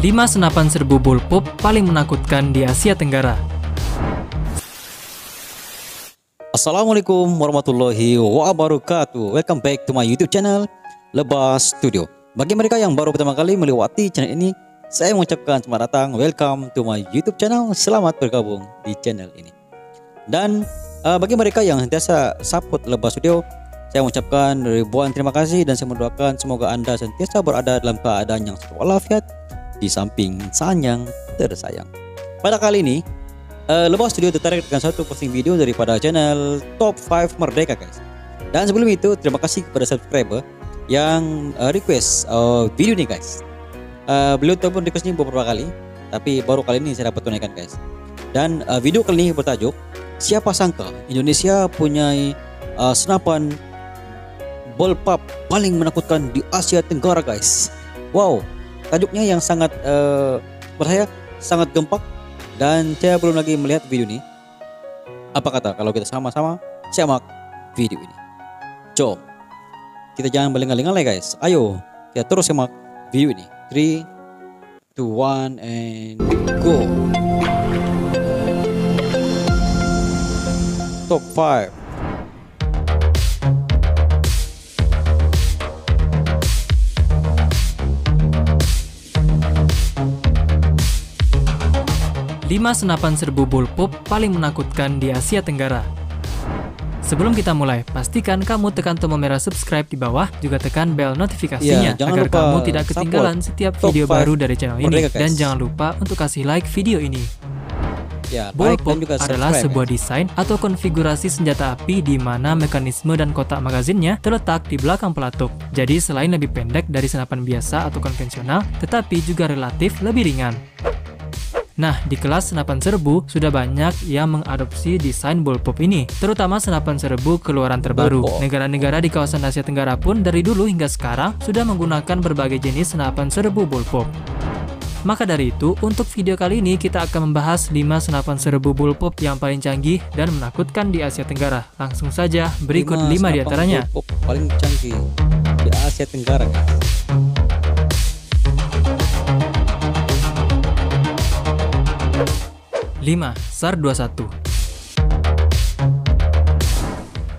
5 senapan serbu bullpup paling menakutkan di Asia Tenggara. Assalamualaikum warahmatullahi wabarakatuh. Welcome back to my YouTube channel Lebas Studio. Bagi mereka yang baru pertama kali melewati channel ini, saya mengucapkan selamat datang, welcome to my YouTube channel. Selamat bergabung di channel ini. Dan bagi mereka yang sentiasa support Lebas Studio, saya mengucapkan ribuan terima kasih dan saya mendoakan semoga Anda sentiasa berada dalam keadaan yang sehat walafiat di samping sang yang tersayang. Pada kali ini Lebas Studio tertarik dengan satu posting video daripada channel Top 5 Merdeka, guys. Dan sebelum itu terima kasih kepada subscriber yang request video ini, guys. Beliau telepon request ini beberapa kali, tapi baru kali ini saya dapat tunaikan, guys. Dan video kali ini bertajuk siapa sangka Indonesia punya senapan bullpup paling menakutkan di Asia Tenggara, guys. Wow, tajuknya yang sangat menurut saya sangat gempak. Dan saya belum lagi melihat video ini. Apa kata kalau kita sama-sama simak video ini? Jom, kita jangan berlengang-lengang, guys. Ayo kita terus simak video ini. 3, 2, 1 and go. Top 5. 5 senapan serbu bullpup paling menakutkan di Asia Tenggara. Sebelum kita mulai, pastikan kamu tekan tombol merah subscribe di bawah, juga tekan bel notifikasinya agar kamu tidak ketinggalan setiap video baru dari channel ini. Dan jangan lupa untuk kasih like video ini. Bullpup adalah sebuah desain atau konfigurasi senjata api di mana mekanisme dan kotak magazinnya terletak di belakang pelatuk. Jadi selain lebih pendek dari senapan biasa atau konvensional, tetapi juga relatif lebih ringan. Nah, di kelas senapan serbu sudah banyak yang mengadopsi desain bullpup ini, terutama senapan serbu keluaran terbaru. Negara-negara di kawasan Asia Tenggara pun dari dulu hingga sekarang sudah menggunakan berbagai jenis senapan serbu bullpup. Maka dari itu, untuk video kali ini kita akan membahas 5 senapan serbu bullpup yang paling canggih dan menakutkan di Asia Tenggara. Langsung saja, berikut 5 di antaranya. Paling canggih di Asia Tenggara, guys. 5. SAR 21.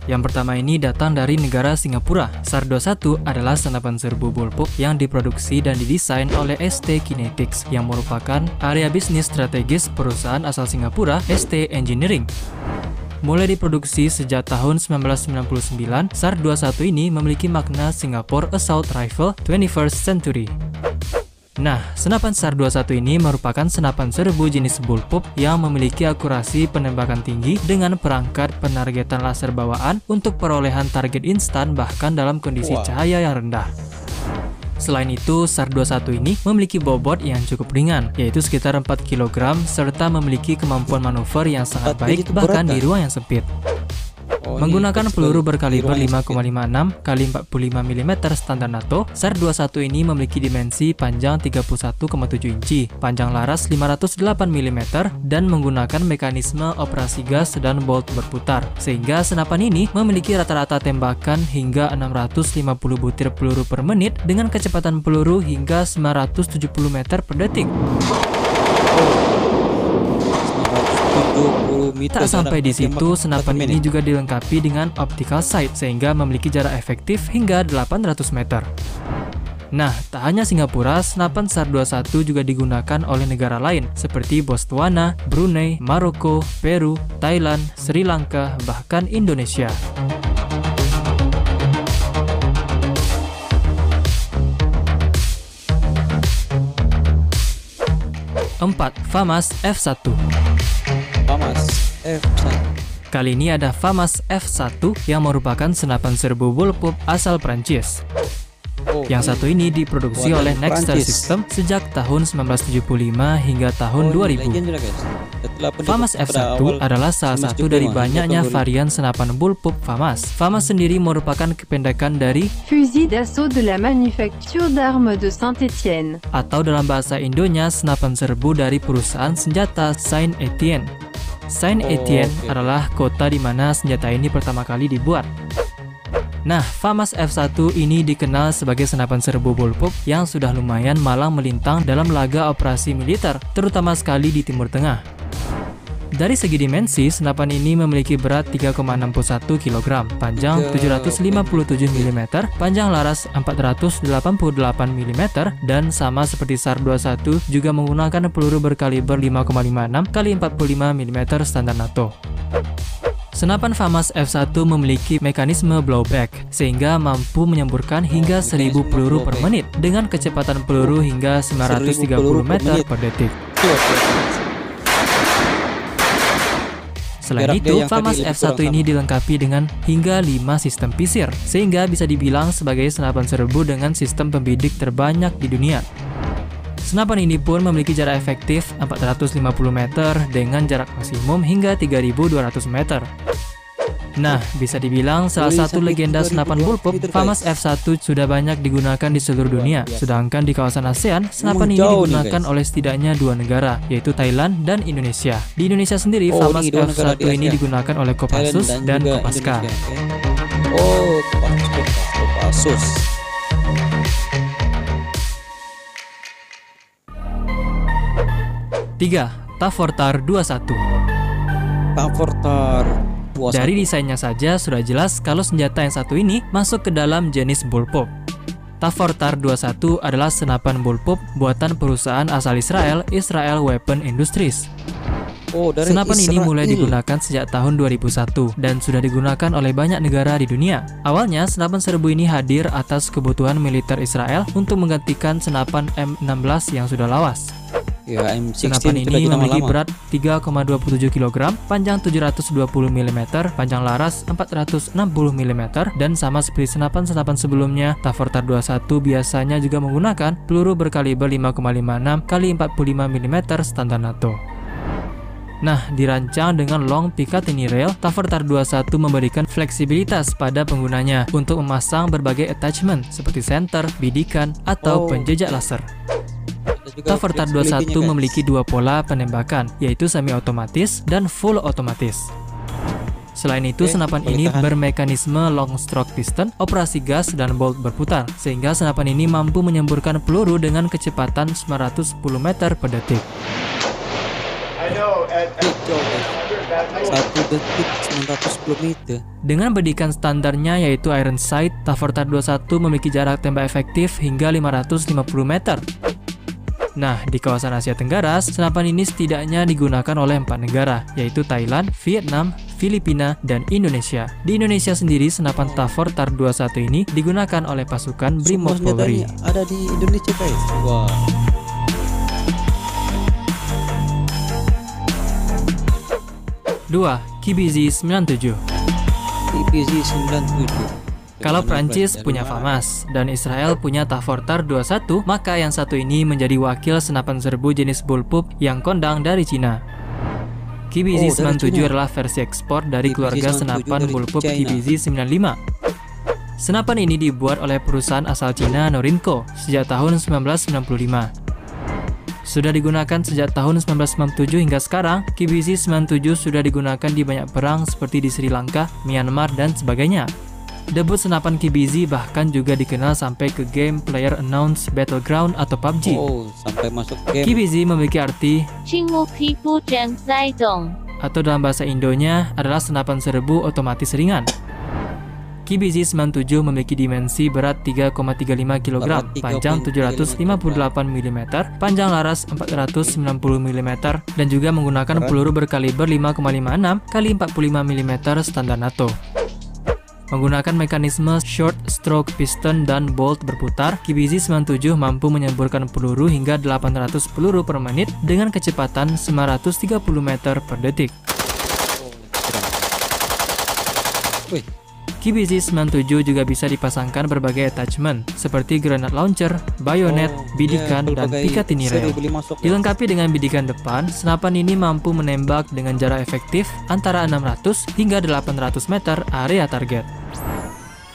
Yang pertama ini datang dari negara Singapura. SAR 21 adalah senapan serbu bullpup yang diproduksi dan didesain oleh ST Kinetics yang merupakan area bisnis strategis perusahaan asal Singapura, ST Engineering. Mulai diproduksi sejak tahun 1999, SAR 21 ini memiliki makna Singapore Assault Rifle 21st Century. Nah, senapan SAR 21 ini merupakan senapan serbu jenis bullpup yang memiliki akurasi penembakan tinggi dengan perangkat penargetan laser bawaan untuk perolehan target instan bahkan dalam kondisi cahaya yang rendah. Selain itu, SAR 21 ini memiliki bobot yang cukup ringan, yaitu sekitar 4 kg, serta memiliki kemampuan manuver yang sangat baik bahkan di ruang yang sempit. Menggunakan peluru berkaliber 5,56 x 45 mm standar NATO, SAR 21 ini memiliki dimensi panjang 31,7 inci, panjang laras 508 mm, dan menggunakan mekanisme operasi gas dan bolt berputar, sehingga senapan ini memiliki rata-rata tembakan hingga 650 butir peluru per menit dengan kecepatan peluru hingga 970 meter per detik. Tak sampai di situ, senapan ini juga dilengkapi dengan optical sight sehingga memiliki jarak efektif hingga 800 meter. Nah, tak hanya Singapura, senapan SAR 21 juga digunakan oleh negara lain seperti Botswana, Brunei, Maroko, Peru, Thailand, Sri Lanka, bahkan Indonesia. 4. FAMAS F1. Kali ini ada FAMAS F1 yang merupakan senapan serbu bullpup asal Prancis. Yang satu ini diproduksi oleh Nexter System sejak tahun 1975 hingga tahun 2000. FAMAS F1 adalah salah satu dari banyaknya varian senapan bullpup FAMAS. FAMAS sendiri merupakan kependekan dari Fusil d'assaut de la Manufacture d'Armes de Saint-Étienne, atau dalam bahasa Indonya senapan serbu dari perusahaan senjata Saint-Étienne. Saint-Étienne adalah kota di mana senjata ini pertama kali dibuat. Nah, FAMAS F1 ini dikenal sebagai senapan serbu bullpup yang sudah lumayan malang melintang dalam laga operasi militer, terutama sekali di Timur Tengah. Dari segi dimensi, senapan ini memiliki berat 3,61 kg, panjang 757 mm, panjang laras 488 mm, dan sama seperti SAR 21 juga menggunakan peluru berkaliber 5,56 x 45 mm standar NATO. Senapan FAMAS F1 memiliki mekanisme blowback, sehingga mampu menyemburkan hingga 1000 peluru per menit dengan kecepatan peluru hingga 930 meter per detik. Selain itu, FAMAS F1 ini dilengkapi dengan hingga 5 sistem pisir, sehingga bisa dibilang sebagai senapan serbu dengan sistem pembidik terbanyak di dunia. Senapan ini pun memiliki jarak efektif 450 meter dengan jarak maksimum hingga 3200 meter. Nah, bisa dibilang salah satu legenda senapan bullpup, FAMAS F1 sudah banyak digunakan di seluruh dunia. Sedangkan di kawasan ASEAN, senapan ini digunakan oleh setidaknya 2 negara, yaitu Thailand dan Indonesia. Di Indonesia sendiri, FAMAS F1 ini digunakan oleh Kopassus dan Kopaska. Oh, Kopassus. Tiga, Tafortar 21. Tafortar 21. Dari desainnya saja sudah jelas kalau senjata yang satu ini masuk ke dalam jenis bullpup. Tafortar 21 adalah senapan bullpup buatan perusahaan asal Israel, Israel Weapon Industries. Senapan ini mulai digunakan sejak tahun 2001 dan sudah digunakan oleh banyak negara di dunia. Awalnya, senapan serbu ini hadir atas kebutuhan militer Israel untuk menggantikan senapan M16 yang sudah lawas. Ya, senapan ini memiliki berat 3,27 kg, panjang 720 mm, panjang laras 460 mm, dan sama seperti senapan-senapan sebelumnya, Tafortar 21 biasanya juga menggunakan peluru berkaliber 5,56 x 45 mm standar NATO. Nah, dirancang dengan long Picatinny rail, Tafortar 21 memberikan fleksibilitas pada penggunanya untuk memasang berbagai attachment seperti senter, bidikan, atau penjejak laser. Tafortar 21 memiliki 2 pola penembakan, yaitu semi-otomatis dan full otomatis. Selain itu, senapan ini bermekanisme long stroke piston, operasi gas, dan bolt berputar, sehingga senapan ini mampu menyemburkan peluru dengan kecepatan 910 meter per detik. 1 detik 910 meter. Dengan bidikan standarnya yaitu iron sight, Tafortar 21 memiliki jarak tembak efektif hingga 550 meter. Nah, di kawasan Asia Tenggara, senapan ini setidaknya digunakan oleh 4 negara, yaitu Thailand, Vietnam, Filipina, dan Indonesia. Di Indonesia sendiri, senapan Tafortar 21 ini digunakan oleh pasukan Brimob Polri. Ada di Indonesia, guys. Wow. Dua, KBZ 97. KBZ 97. Kalau Prancis punya FAMAS dan Israel punya Tafortar 21, maka yang satu ini menjadi wakil senapan serbu jenis bullpup yang kondang dari Cina. KBZ 97 adalah versi ekspor dari keluarga senapan bullpup KBZ 95. Senapan ini dibuat oleh perusahaan asal Cina Norinco sejak tahun 1995. Sudah digunakan sejak tahun 1997 hingga sekarang, KBZ 97 sudah digunakan di banyak perang seperti di Sri Lanka, Myanmar, dan sebagainya. Debut senapan KBZ bahkan juga dikenal sampai ke game Player Unknown's Battleground atau PUBG. Sampai masuk game. KBZ memiliki arti atau dalam bahasa Indonya adalah senapan serbu otomatis ringan. KBZ 97 memiliki dimensi berat 3,35 kg, panjang 758 mm, panjang laras 490 mm, dan juga menggunakan peluru berkaliber 5,56 x 45 mm standar NATO. Menggunakan mekanisme short stroke piston dan bolt berputar, KBZ 97 mampu menyemburkan peluru hingga 800 peluru per menit dengan kecepatan 930 meter per detik. KBZ 97 juga bisa dipasangkan berbagai attachment seperti granat launcher, bayonet, bidikan, dan Picatinny rail. Dilengkapi dengan bidikan depan, senapan ini mampu menembak dengan jarak efektif antara 600 hingga 800 meter area target.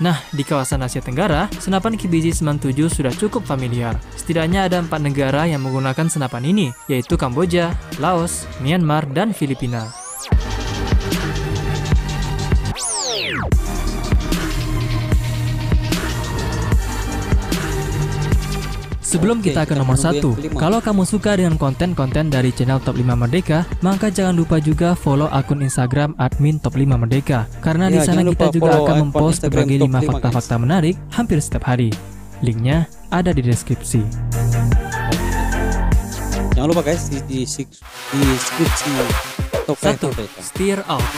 Nah, di kawasan Asia Tenggara, senapan KBZ 97 sudah cukup familiar. Setidaknya ada 4 negara yang menggunakan senapan ini, yaitu Kamboja, Laos, Myanmar, dan Filipina. Sebelum kita ke nomor 1, kalau kamu suka dengan konten-konten dari channel Top 5 Merdeka, maka jangan lupa juga follow akun Instagram admin Top 5 Merdeka. Karena di sana kita juga akan mempost berbagai 5 fakta-fakta menarik hampir setiap hari. Linknya ada di deskripsi. Jangan lupa guys di deskripsi Top 5 Merdeka. Steer Out.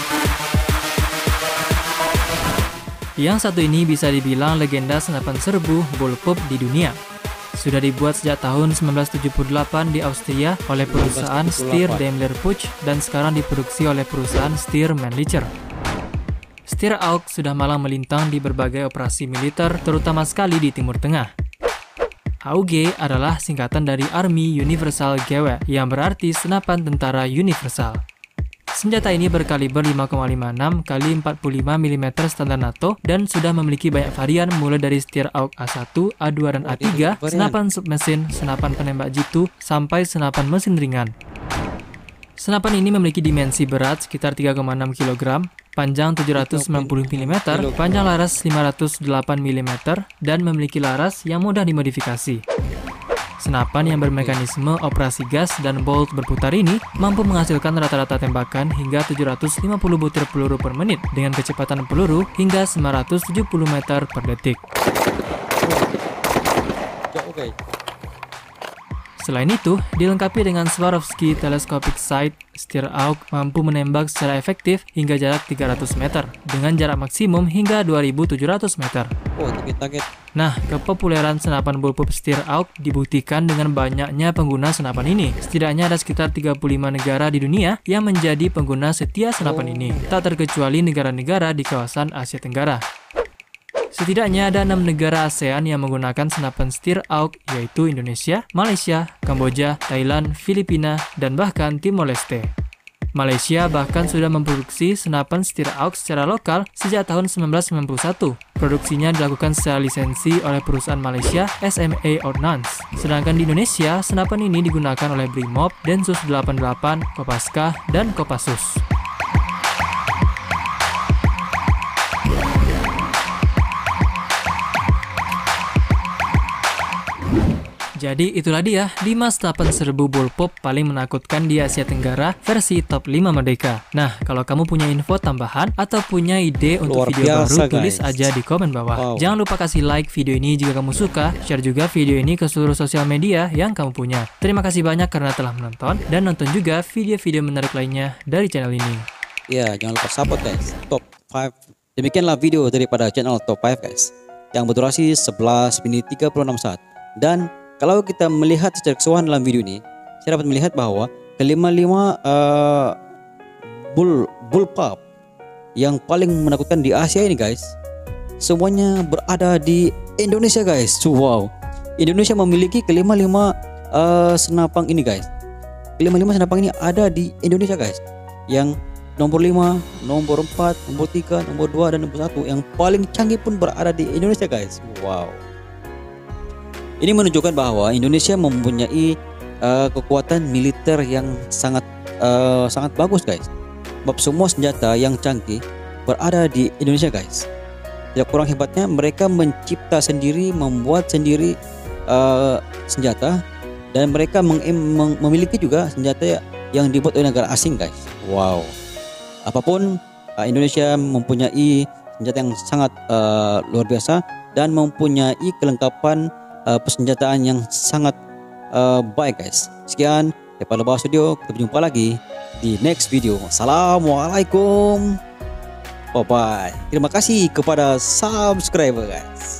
Yang satu ini bisa dibilang legenda senapan serbu bullpup di dunia. Sudah dibuat sejak tahun 1978 di Austria oleh perusahaan Steyr Daimler Puch dan sekarang diproduksi oleh perusahaan Steyr Mannlicher. Steer Out sudah malang melintang di berbagai operasi militer, terutama sekali di Timur Tengah. AUG adalah singkatan dari Army Universal Gewehr yang berarti senapan tentara universal. Senjata ini berkaliber 5,56 x 45 mm standar NATO dan sudah memiliki banyak varian mulai dari Steer AUG A1, A2, dan A3, senapan submesin, senapan penembak jitu, sampai senapan mesin ringan. Senapan ini memiliki dimensi berat sekitar 3,6 kg, panjang 790 mm, panjang laras 508 mm, dan memiliki laras yang mudah dimodifikasi. Senapan yang bermekanisme operasi gas dan bolt berputar ini mampu menghasilkan rata-rata tembakan hingga 750 butir peluru per menit dengan kecepatan peluru hingga 970 meter per detik. Selain itu, dilengkapi dengan Swarovski Telescopic Sight, Steer AUG mampu menembak secara efektif hingga jarak 300 meter dengan jarak maksimum hingga 2700 meter. Nah, kepopuleran senapan bullpup Steer AUG dibuktikan dengan banyaknya pengguna senapan ini. Setidaknya ada sekitar 35 negara di dunia yang menjadi pengguna setia senapan ini, tak terkecuali negara-negara di kawasan Asia Tenggara. Setidaknya ada 6 negara ASEAN yang menggunakan senapan Steer AUG, yaitu Indonesia, Malaysia, Kamboja, Thailand, Filipina, dan bahkan Timor Leste. Malaysia bahkan sudah memproduksi senapan Steer AUG secara lokal sejak tahun 1991. Produksinya dilakukan secara lisensi oleh perusahaan Malaysia SMA Ordnance. Sedangkan di Indonesia, senapan ini digunakan oleh Brimob, Densus 88, Kopaska, dan Kopassus. Jadi itulah dia 5 senapan serbu bullpup paling menakutkan di Asia Tenggara versi Top 5 Merdeka. Nah, kalau kamu punya info tambahan atau punya ide untuk video baru, tulis aja di komen bawah. Jangan lupa kasih like video ini jika kamu suka, share juga video ini ke seluruh sosial media yang kamu punya. Terima kasih banyak karena telah menonton, dan nonton juga video-video menarik lainnya dari channel ini. Ya, jangan lupa support guys, Top 5. Demikianlah video daripada channel Top 5 guys, yang berdurasi 11 menit 36 saat. Dan kalau kita melihat secara keseluruhan dalam video ini, saya dapat melihat bahwa kelima-lima bullpup yang paling menakutkan di Asia ini guys, semuanya berada di Indonesia guys. Wow, Indonesia memiliki kelima-lima senapang ini guys. Kelima-lima senapang ini ada di Indonesia guys. Yang nomor 5, nomor 4, nomor 3, nomor 2, dan nomor 1 yang paling canggih pun berada di Indonesia guys. Wow. Ini menunjukkan bahwa Indonesia mempunyai kekuatan militer yang sangat bagus guys. Sebab semua senjata yang canggih berada di Indonesia guys. Tidak kurang hebatnya, mereka mencipta sendiri, membuat sendiri senjata, dan mereka memiliki juga senjata yang dibuat oleh negara asing guys. Wow. Apapun, Indonesia mempunyai senjata yang sangat luar biasa dan mempunyai kelengkapan persenjataan yang sangat baik guys. Sekian daripada Lebah Studio, kita berjumpa lagi di next video. Assalamualaikum, bye bye. Terima kasih kepada subscriber guys.